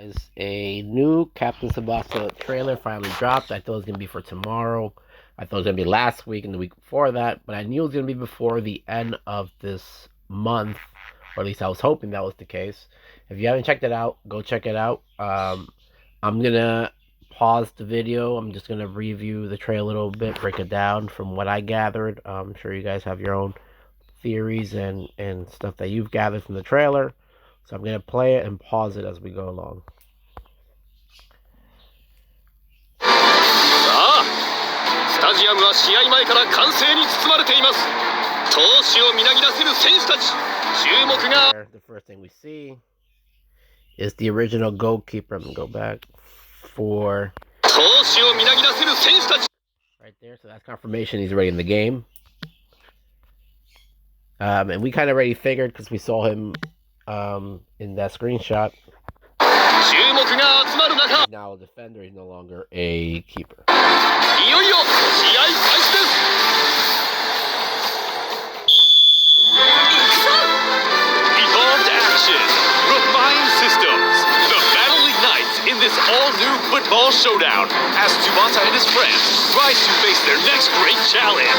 Guys, a new Captain Tsubasa trailer finally dropped. I thought it was going to be for tomorrow. I thought it was going to be last week and the week before that, but I knew it was going to be before the end of this month, or at least I was hoping that was the case. If you haven't checked it out, go check it out. I'm going to pause the video. I'm just going to review the trailer a little bit, break it down from what I gathered. I'm sure you guys have your own theories and stuff that you've gathered from the trailer. So I'm going to play it and pause it as we go along. スタジアムは試合前から歓声に包まれています。闘志をみなぎらせる選手たち。注目が The first thing we see is the original goalkeeper. I'm going to go back for 闘志をみなぎらせる選手たち。 right there. So that's confirmation he's already in the game. And we kind of already figured because we saw him in that screenshot. 注目が集まる中、 He's now a defender. He's no longer a keeper. いよいよ試合開始です。Evolved action, refined systems. The battle ignites in this all-new football showdown as Tsubasa and his friends rise to face their next great challenge.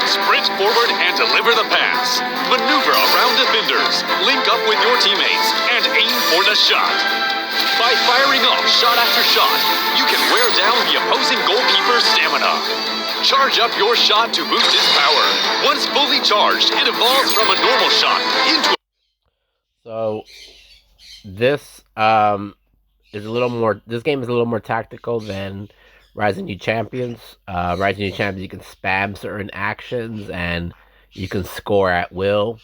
Sprint forward and deliver the pass. Maneuver around defenders. Link up with your teammates and aim for the shot. By firing off shot after shot, you can wear down the opposing goalkeeper's stamina. Charge up your shot to boost its power. Once fully charged, it evolves from a normal shot into... So this is a little more. This game is a little more tactical than Rising New Champions. Rising New Champions, you can spam certain actions and you can score at will.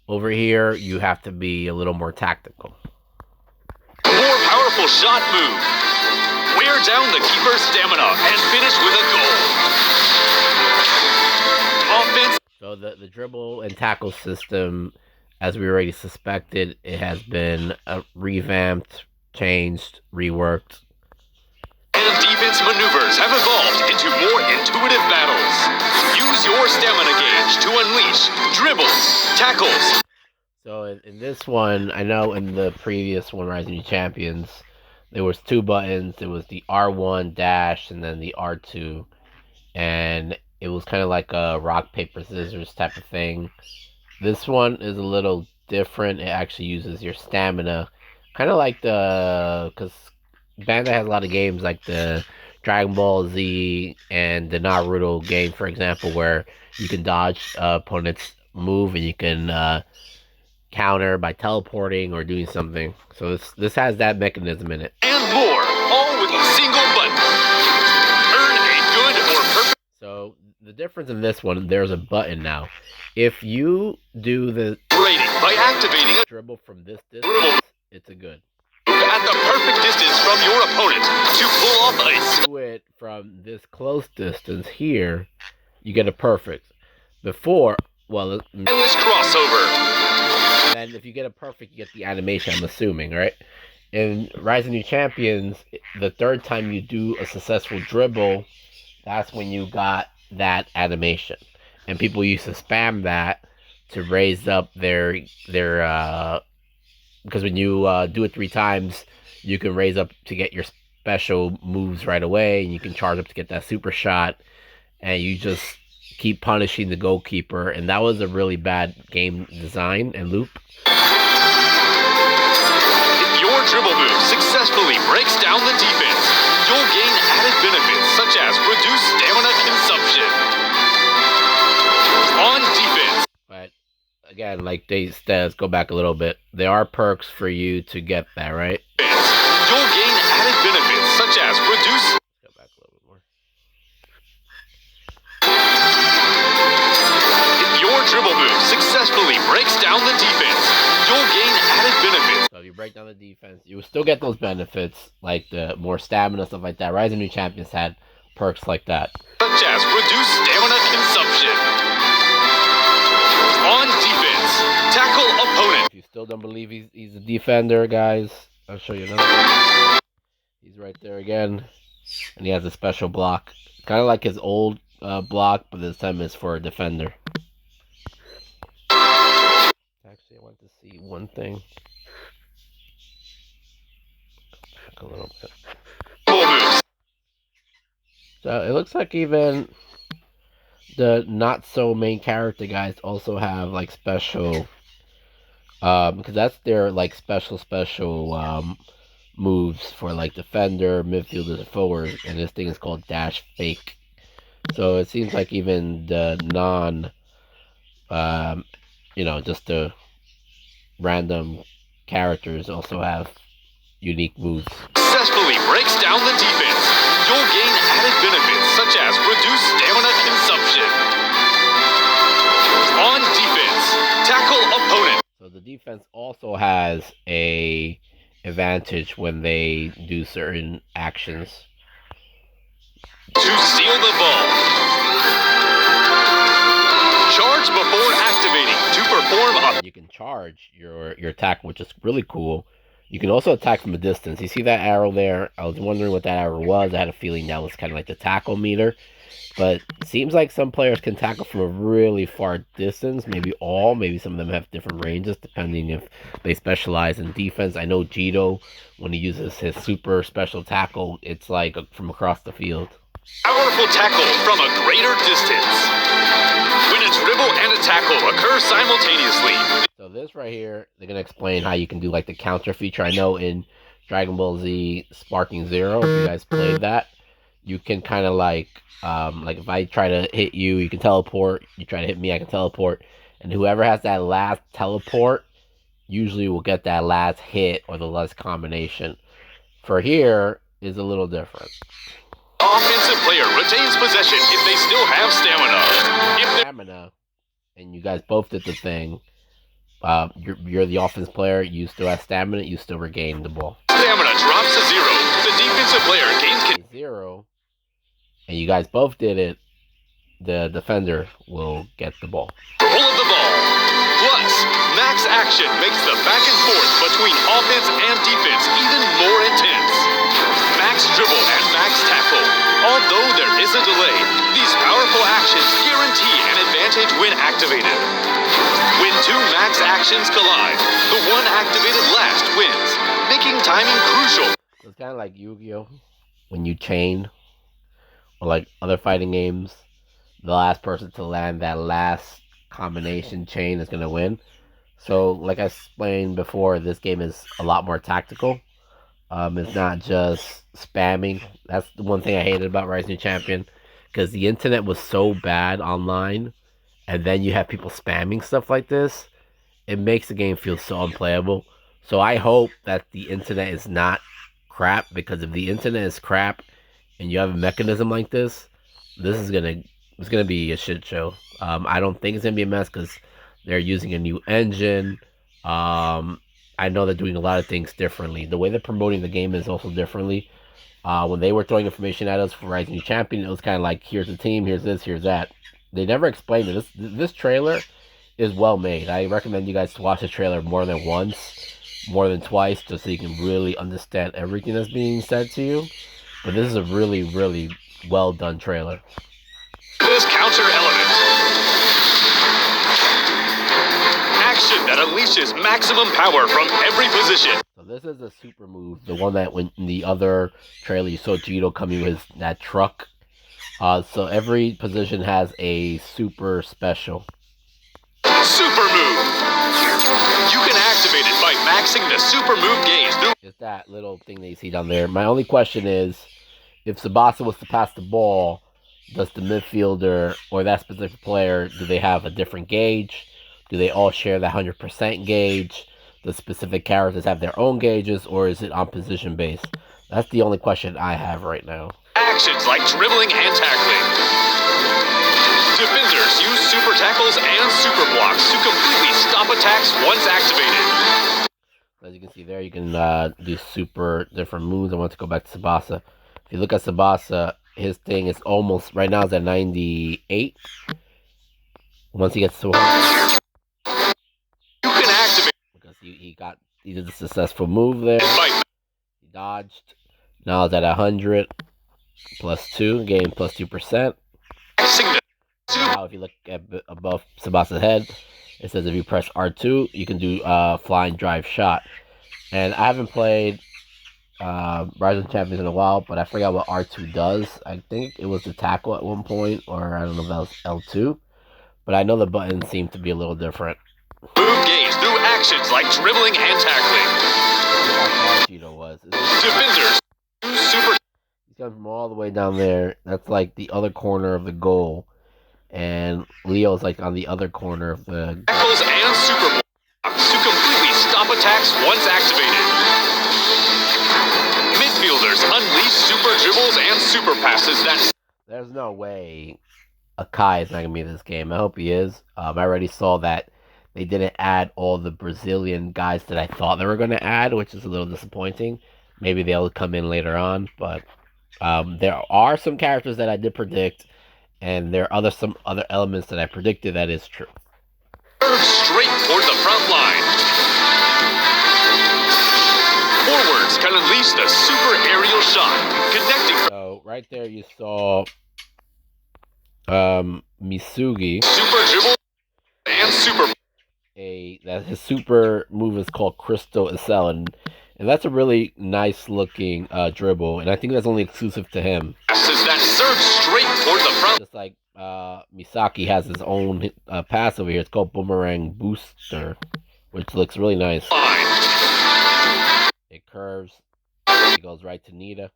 Over here, you have to be a little more tactical. More powerful shot move. Wear down the keeper's stamina and finish with a goal. Offense. So the dribble and tackle system, as we already suspected, it has been revamped, changed, reworked. And defense maneuvers have evolved into more intuitive battles. Use your stamina gauge to unleash dribbles, tackles. So in this one, I know in the previous one, Rising New Champions, there was two buttons. There was the R1 dash and then the R2. And it was kind of like a rock, paper, scissors type of thing. This one is a little different. It actually uses your stamina. Kind of like because Bandai has a lot of games like the Dragon Ball Z and the Naruto game, for example, where you can dodge opponent's move and you can counter by teleporting or doing something. So this has that mechanism in it. And more, all with a single button. Earn a good or perfect... So the difference in this one, there's a button now. If you do the rating by activating a dribble from this distance, it's a good. At the perfect distance from your opponent to pull off a... Do it from this close distance here, you get a perfect. Before, well... endless crossover. And if you get a perfect, you get the animation, I'm assuming, right? In Rising New Champions, the third time you do a successful dribble, that's when you got that animation. And people used to spam that to raise up their because when you do it 3 times, you can raise up to get your special moves right away, and you can charge up to get that super shot, and you just keep punishing the goalkeeper, and that was a really bad game design and loop. If your dribble move successfully breaks down the defense, you'll gain added benefits such as reduced stamina consumption. On defense. But again, like they said, go back a little bit. There are perks for you to get that, right? You'll gain added benefits such as reduced... Go back a little bit more. If your dribble move successfully breaks down the defense, you'll gain added benefits. So if you break down the defense, you will still get those benefits, like the more stamina, stuff like that. Rising New Champions had perks like that. Such as reduced stamina consumption. On defense, tackle opponent. If you still don't believe he's a defender, guys, I'll show you another one. He's right there again, and he has a special block. Kind of like his old block, but this time it's for a defender. Actually, I want to see one thing. back a little bit. Moves. So it looks like even the not so main character guys also have like special, because that's their like special moves for like defender, midfielders, and forward, and this thing is called dash fake. So it seems like even the non, um, just the random characters also have unique moves. Successfully breaks down the defense. You'll gain added benefits such as reduced stamina consumption. On defense, tackle opponent. So the defense also has a advantage when they do certain actions. To steal the ball. Charge before activating to perform a... You can charge your attack, which is really cool. You can also attack from a distance. You see that arrow there? I was wondering what that arrow was. I had a feeling that was kind of like the tackle meter. But it seems like some players can tackle from a really far distance. Maybe all. Maybe some of them have different ranges depending if they specialize in defense. I know Jito, when he uses his super special tackle, it's like from across the field. Powerful tackle from a greater distance. When a dribble and a tackle occur simultaneously. So this right here, they're going to explain how you can do like the counter feature. I know in Dragon Ball Z Sparking Zero, if you guys played that, you can kind of like if I try to hit you, you can teleport. You try to hit me, I can teleport. And whoever has that last teleport usually will get that last hit or the last combination. For here is a little different. Offensive player retains possession if they still have stamina. And you guys both did the thing. You're the offense player. You still have stamina. You still regain the ball. Stamina drops to 0. The defensive player gains 0. And you guys both did it. The defender will get the ball. Control of the ball. Plus, max action makes the back and forth between offense and defense even more intense. Max dribble and max tackle. Although there is a delay, these powerful actions guarantee an advantage when activated. When two max actions collide, the one activated last wins, making timing crucial. It's kind of like Yu-Gi-Oh! When you chain, or like other fighting games, the last person to land that last combination chain is going to win. So, like I explained before, this game is a lot more tactical. It's not just spamming. That's the one thing I hated about Rising Champion, because the internet was so bad online, and then you have people spamming stuff like this. It makes the game feel so unplayable. So I hope that the internet is not crap, because if the internet is crap and you have a mechanism like this is gonna be a shit show. I don't think it's gonna be a mess because they're using a new engine. I know they're doing a lot of things differently. The way they're promoting the game is also differently. When they were throwing information at us for Rising Champion, it was kind of like, here's the team, here's this, here's that. They never explained it. This trailer is well made. I recommend you guys to watch the trailer more than once, more than twice, just so you can really understand everything that's being said to you. But this is a really, really well done trailer. This counter element. Action that unleashes maximum power from every position. So this is a super move, the one that when in the other trailer you saw Jito coming with that truck. So every position has a super special. Super move. You can activate it by maxing the super move gauge. It's that little thing that you see down there. My only question is, if Tsubasa was to pass the ball, does the midfielder or that specific player, do they have a different gauge? Do they all share that 100% gauge? The specific characters have their own gauges, or is it on position based? That's the only question I have right now. Actions like dribbling and tackling. Defenders use super tackles and super blocks to completely stop attacks once activated. As you can see there, you can do super different moves. I want to go back to Tsubasa. If you look at Tsubasa, his thing is almost, right now it's at 98. Once he gets to 100, you can activate. Because he did a successful move there. He dodged. Now it's at 100. Plus 2, gain plus 2%. Now if you look at above Tsubasa's head, it says if you press R2, you can do flying drive shot. And I haven't played Rising Champions in a while, but I forgot what R2 does. I think it was the tackle at one point, or I don't know if that was L2. But I know the buttons seem to be a little different. Move gauge through actions like dribbling and tackling. Look how far Cheeto was. Defenders. Super. He's coming from all the way down there. That's like the other corner of the goal. And Leo's like on the other corner of the Tackles and super blocks to completely stop attacks once activated. Midfielders unleash super dribbles and super passes that... There's no way Akai is not going to be in this game. I hope he is. I already saw that they didn't add all the Brazilian guys that I thought they were going to add, which is a little disappointing. Maybe they'll come in later on, but there are some characters that I did predict, and there are some other elements that I predicted that is true. Straight toward the front line. Forwards can unleash the super aerial shot, connecting. So right there you saw Misugi. Super dribble and super. That his super move is called Crystal Excel, and that's a really nice looking dribble, and I think that's only exclusive to him. Passes that surge straight toward the front. Just like Misaki has his own pass over here. It's called Boomerang Booster, which looks really nice. It curves. It goes right to Nita.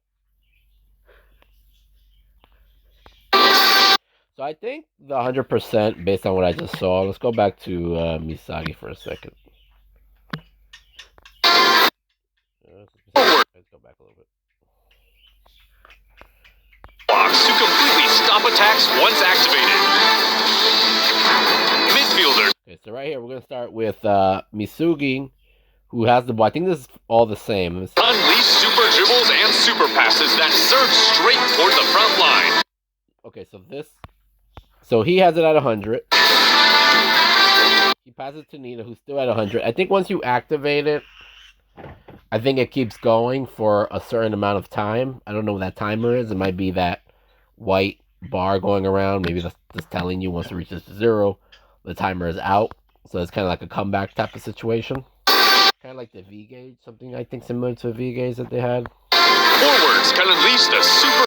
So I think the 100% based on what I just saw. Let's go back to Misaki for a second. Let's go back a little bit. Blocks to completely stop attacks once activated. Midfielders. Okay, so right here we're gonna start with Misugi, who has the ball. I think this is all the same. Unleash super dribbles and super passes that surge straight toward the front line. Okay, so he has it at 100. He passes it to Nina, who's still at 100. I think once you activate it, I think it keeps going for a certain amount of time. I don't know what that timer is. It might be that white bar going around. Maybe that's just telling you once it reaches 0, the timer is out. So it's kind of like a comeback type of situation. Kind of like the V gauge, something I think similar to a V gauge that they had. Forwards can unleash the super.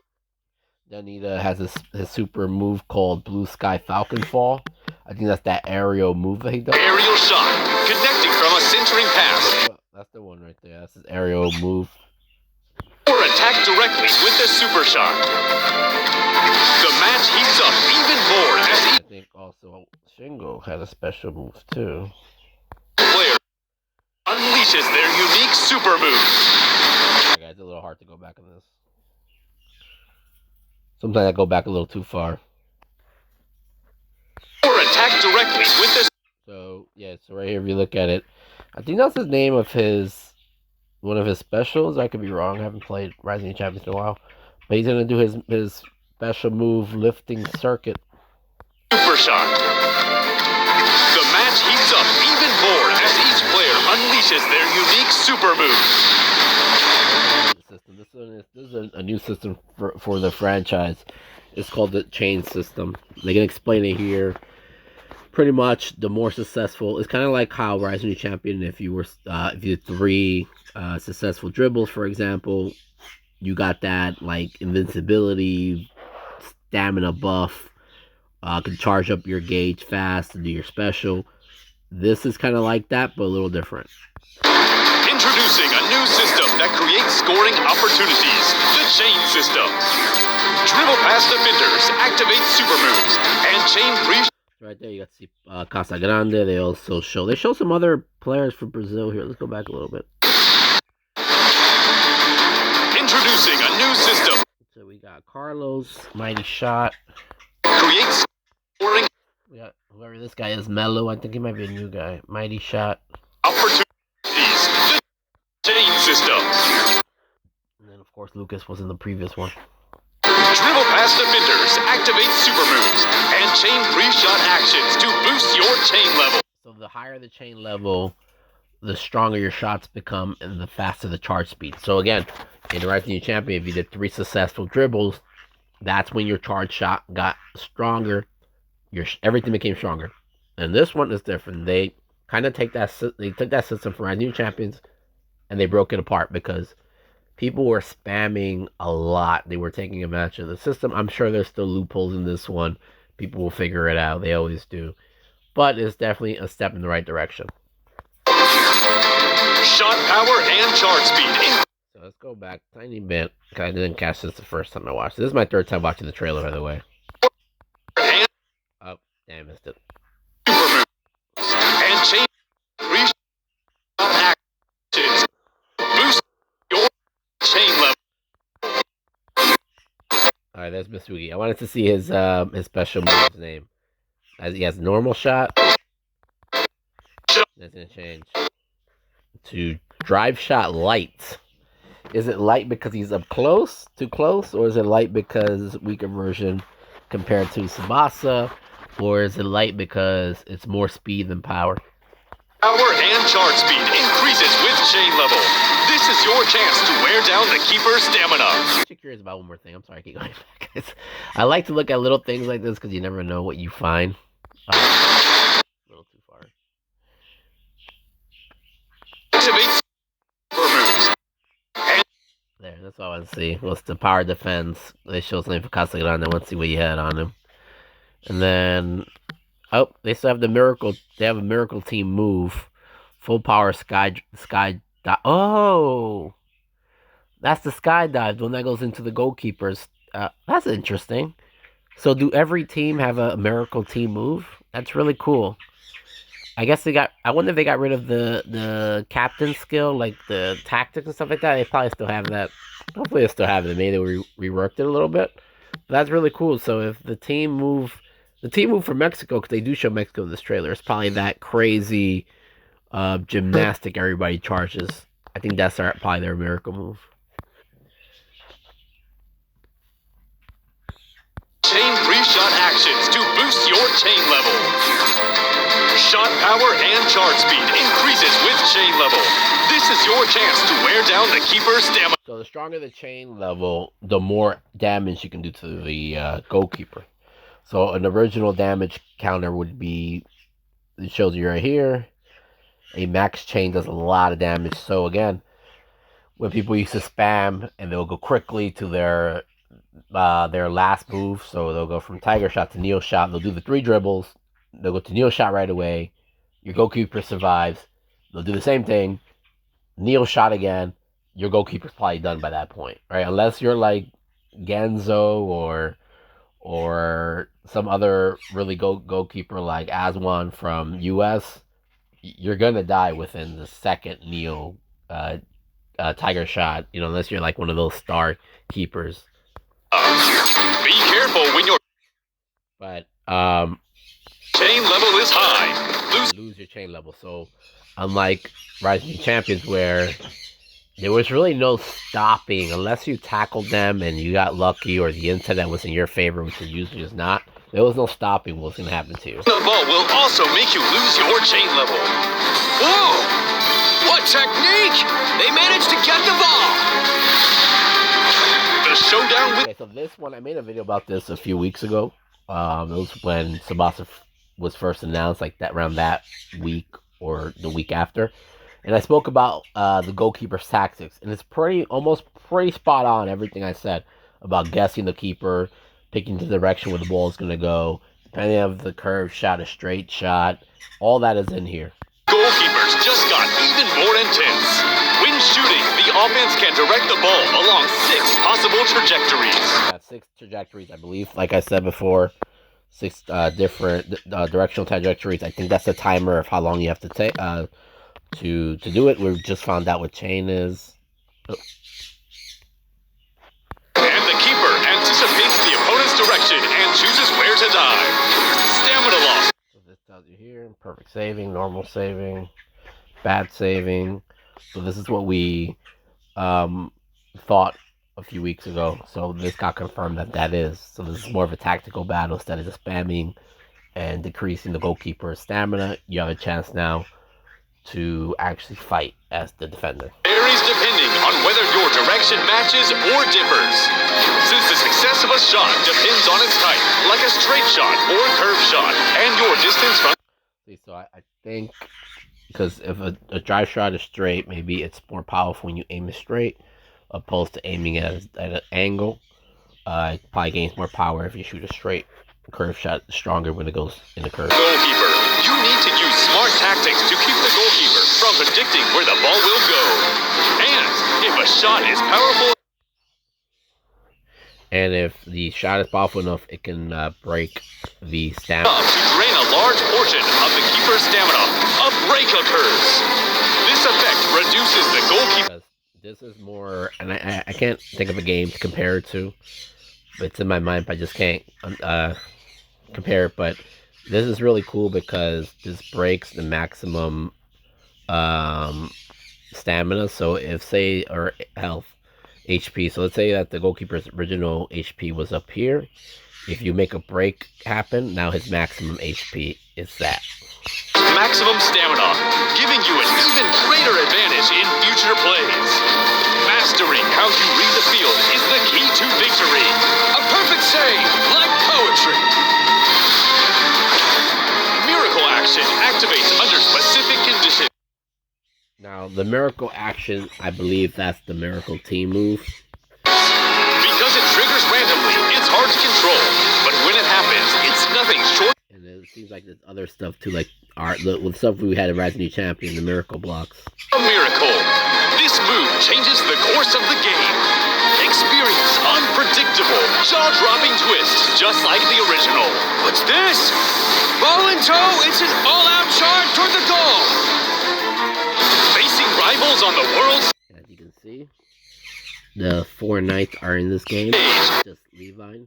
Danita has his super move called Blue Sky Falcon Fall. I think that's that aerial move that he does. Aerial shot, connecting from a centering pass. That's the one right there. That's his aerial move. Or attack directly with the super shot. The match heats up even more as I think also Shingo has a special move too. Player unleashes their unique super move. Okay, guys, it's a little hard to go back on this. Sometimes I go back a little too far. Or attack directly with the. So yeah, so right here, if you look at it, I think that's the name of one of his specials. I could be wrong. I haven't played Rising Champions in a while, but he's gonna do his special move, lifting circuit. Super shot. The match heats up even more as each player unleashes their unique super move. This is a new system for the franchise. It's called the chain system. They can explain it here. Pretty much, the more successful, it's kind of like how Rising Champion. If you did 3 successful dribbles, for example, you got that like invincibility, stamina buff. Can charge up your gauge fast and do your special. This is kind of like that, but a little different. Introducing a new system that creates scoring opportunities. The chain system. Dribble past defenders, activate super moves, and chain free. Right there, you got to see Casa Grande. They also show some other players from Brazil here. Let's go back a little bit. Introducing a new system. So we got Carlos, Mighty Shot. Creates scoring. We got whoever this guy is, Mello. I think he might be a new guy. Mighty Shot. Opportunities. The chain system. And then, of course, Lucas was in the previous one. Dribble past defenders, activate super moves, and chain free shot actions to boost your chain level. So the higher the chain level, the stronger your shots become and the faster the charge speed. So again, in Rising Champion, if you did 3 successful dribbles, that's when your charge shot got stronger. Everything became stronger. And this one is different. They kind of took that system for Rising Champions and they broke it apart because people were spamming a lot. They were taking advantage of the system. I'm sure there's still loopholes in this one. People will figure it out. They always do. But it's definitely a step in the right direction. Shot power and charge speed. So let's go back a tiny bit. I didn't catch this the first time I watched it. This is my third time watching the trailer, by the way. Oh, damn, I missed it. And change reshot actions. Boost your chain level. Alright, there's Misugi. I wanted to see his special move's name. As he has normal shot. That's gonna change to drive shot light. Is it light because he's up close, too close, or is it light because weaker version compared to Tsubasa, or is it light because it's more speed than power? Power and charge speed increases with chain level. This is your chance to wear down the keeper's stamina. I'm actually curious about one more thing. I'm sorry, I keep going back, guys. I like to look at little things like this because you never know what you find. A little too far. Activate moves. There, that's all I want to see. What's the power defense? They show something for Kasagan. I want to see what he had on him. And then, oh, they still have the miracle. They have a miracle team move. Full power sky dive. Oh, that's the skydive, the one that goes into the goalkeepers. That's interesting. So do every team have a miracle team move? That's really cool. I guess they got. I wonder if they got rid of the captain skill, like the tactics and stuff like that. They probably still have that. Hopefully, they still have it. Maybe they reworked it a little bit. But that's really cool. So if the team move from Mexico, because they do show Mexico in this trailer, it's probably that crazy gymnastic everybody charges. I think that's probably their miracle move. Chain reshot actions to boost your chain level. Shot power and charge speed increases with chain level. This is your chance to wear down the keeper's stamina. So the stronger the chain level, the more damage you can do to the goalkeeper. So an original damage counter would be, it shows you right here, a max chain does a lot of damage. So again, when people used to spam and they'll go quickly to their last move, so they'll go from Tiger Shot to Neo Shot, they'll do the 3 dribbles, they'll go to Neo Shot right away, your goalkeeper survives, they'll do the same thing, Neo Shot again, your goalkeeper's probably done by that point, right? Unless you're like Genzo or some other really goalkeeper like Aswan from US, you're gonna die within the second Neo Tiger Shot, unless you're like one of those star keepers. Be careful when your chain level is high. Lose your chain level. So unlike Rising Champions, where there was really no stopping unless you tackled them and you got lucky, or the internet was in your favor, which it usually is not. There was no stopping what's going to happen to you. The ball will also make you lose your chain level. Whoa! What technique! They managed to get the ball! The showdown with... Okay, so this one, I made a video about this a few weeks ago. It was when Tsubasa was first announced, like that around that week or the week after. And I spoke about the goalkeeper's tactics. And it's almost pretty spot on, everything I said about guessing the keeper, picking the direction where the ball is going to go, depending on the curved shot, a straight shot. All that is in here. Goalkeepers just got even more intense. When shooting, the offense can direct the ball along 6 possible trajectories. Yeah, 6 trajectories, I believe. Like I said before, 6 different directional trajectories. I think that's the timer of how long you have to take to do it. We've just found out what chain is. Oh. And the keeper anticipates the opponent's direction and chooses where to dive. Stamina loss. So this tells you here, perfect saving, normal saving, bad saving. So this is what we thought a few weeks ago. So this got confirmed that is. So this is more of a tactical battle instead of just spamming and decreasing the goalkeeper's stamina. You have a chance now to actually fight as the defender. Varies depending on whether your direction matches or differs. Since the success of a shot depends on its type, like a straight shot or curved shot, and your distance from... See, so I think, because if a drive shot is straight, maybe it's more powerful when you aim it straight. opposed to aiming at an angle. It probably gains more power if you shoot a straight. Curve shot stronger when it goes in the curve. Goalkeeper. You need to use smart tactics to keep the goalkeeper from predicting where the ball will go. And if a shot is powerful, and if the shot is powerful enough, it can break the stamina. To drain a large portion of the keeper's stamina, a break occurs. This effect reduces the goalkeeper. This is more, and I can't think of a game to compare it to. It's in my mind, but I just can't compare it. But this is really cool because this breaks the maximum stamina. So if say, or health, HP. So let's say that the goalkeeper's original HP was up here. If you make a break happen, now his maximum HP is that. Maximum stamina, giving you an even greater advantage in future plays. Mastering how you read the field is the key to victory. A perfect save, like poetry. Miracle action activates under specific conditions. Now, the miracle action, I believe that's the miracle team move. Because it triggers randomly, it's hard to control. But when it happens, it's nothing short. And it seems like there's other stuff too, like the stuff we had in Rise of New Champion, the miracle blocks. A miracle. This move changes the course of the game. Experience unpredictable, jaw-dropping twists, just like the original. What's this? Ball in tow, it's an all-out charge toward the goal. Facing rivals on the world's... As you can see, the 4 knights are in this game. Just Levi.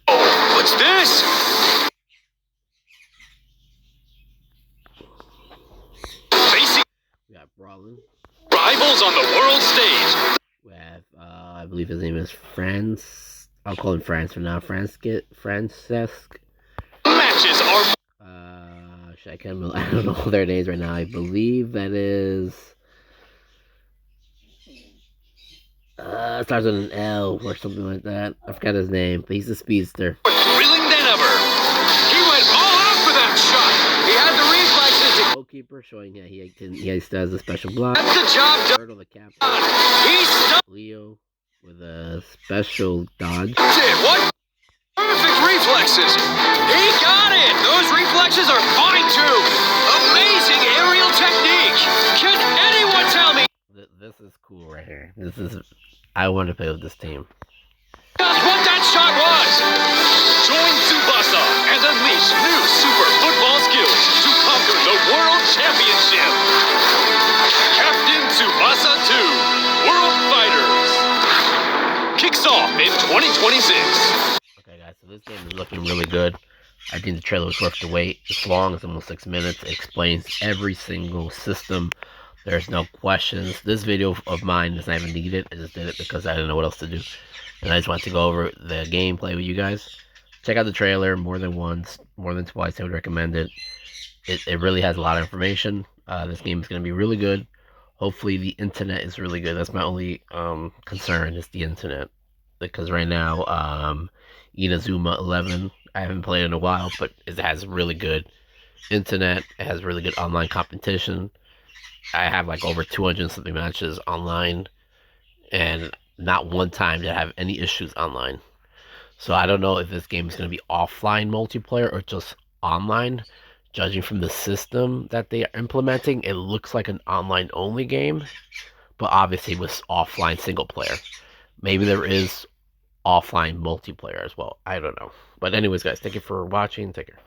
Oh, what's this? Facing... We got Brawlin. Rivals on the world stage. We have, I believe his name is Franz. I'll call him Franz for now. Francesc. Matches are... I don't know their names right now. I believe that is... starts with an L or something like that. I forgot his name, but he's a speedster. Thrilling than ever. He went all out for that shot. He had the reflexes. Goalkeeper showing that he still has a special block. That's the job done. Turtle the captain. He's stuck. Leo with a special dodge. Did what? Perfect reflexes. He got it. Those reflexes are fine too. Amazing aerial technique. Can anyone tell me? This is cool right here. I want to play with this team. That's what that shot was. Join Tsubasa and unleash new super football skills to conquer the World Championship. Captain Tsubasa 2, World Fighters. Kicks off in 2026. Okay, guys, so this game is looking really good. I think the trailer was worth the wait. It's long, it's almost 6 minutes. It explains every single system. There's no questions. This video of mine does not even need it. I just did it because I didn't know what else to do. And I just wanted to go over the gameplay with you guys. Check out the trailer more than once, more than twice. I would recommend it. It really has a lot of information. This game is going to be really good. Hopefully the internet is really good. That's my only concern is the internet. Because right now, Inazuma 11, I haven't played in a while, but it has really good internet. It has really good online competition. I have like over 200 something matches online, and not one time did I have any issues online. So I don't know if this game is going to be offline multiplayer or just online. Judging from the system that they are implementing, it looks like an online only game, but obviously with offline single player. Maybe there is offline multiplayer as well. I don't know. But anyways, guys, thank you for watching. Take care.